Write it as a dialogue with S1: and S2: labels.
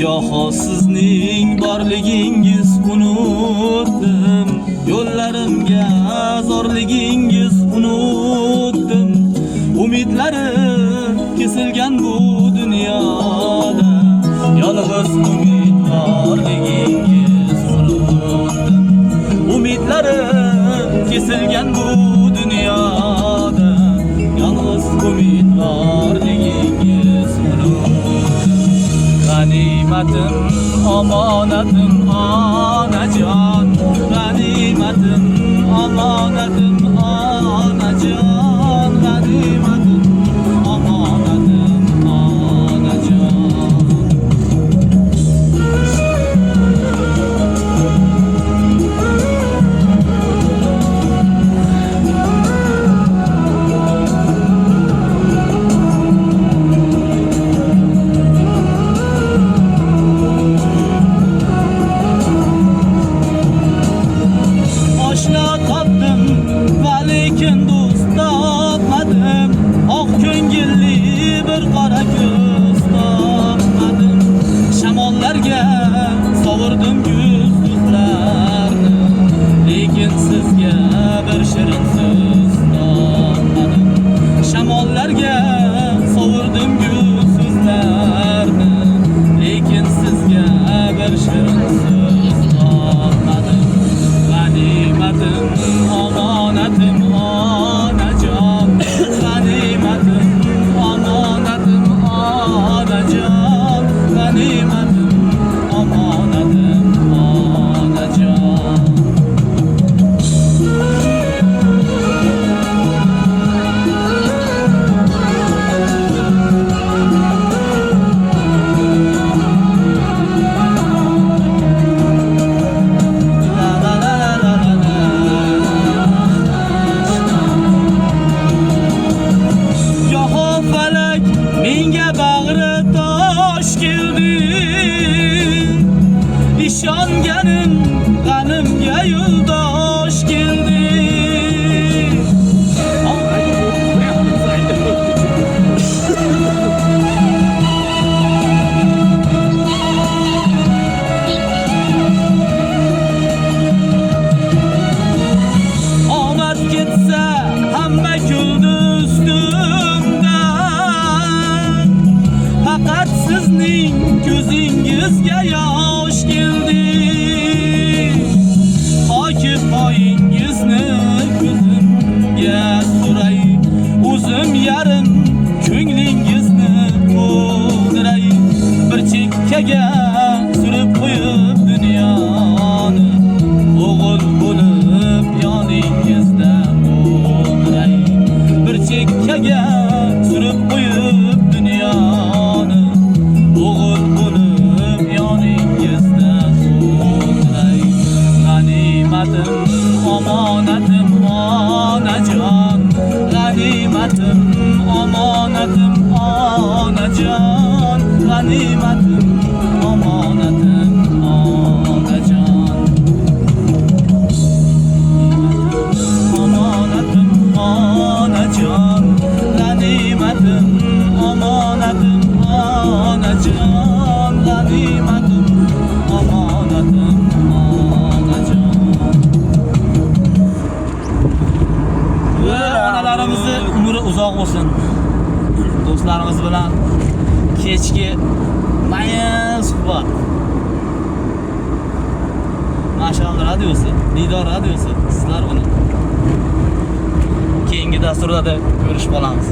S1: Goho sizning borligingiz unutdim, yo'llarimga zorligingiz unutdim. Umidlarim kesilgan bu dunyoda, yolg'iz umidvorligingiz unutdim. Umidlarim kesilgan bu dunyoda, yolg'iz umidvorligingiz unutdim. G'animatim, omonatim, onajon, g'animatim, omonatim, onajon, g'animatim, omonatim, onajon. Sovurdim yuzlarni, lekin sizga bir shirin so'z topmadim. Shamollarga sovurdim yuzlarni, lekin sizga bir shirin so'z topmadim. G'animatim, omonatim, onajon, g'animatim, omonatim, onajon, g'animatim, omonatim, onajon. Yo'q falak menga bag'ri tosh keldi, ishonganim g'animga yo'ldosh keldi. Omad ketsa hamma kuldi ustimdan, faqat sizning ko'zingizga yosh keldi. Hoki poyingizni ko'zimga suray, o'zim yarim ko'nglingizni to'ldiray. Bir chekkaga surib qo'yib dunyoni, o'g'il bo'lib yoningizda o'ldiray. Bir chekkaga surib qo'yib dunyoni, o'g'il bo'lib yoningizda o'ldiray. G'animatim, omonatim, onajon, g'animatim, omonatim, onajon, g'animatim, omonatim, onajon. Omonatim, onajon, g'animatim, omonatim, onajon, g'animatim, omonatim, onajon. Onalarimizni umri uzoq bo'lsin. Do'stlarimiz bilan kechki mayin suhbat. Mash'al radiosi, Nidor radiosi sizlar bilan. Keyingi dasturlarda ko'rishib qolamiz.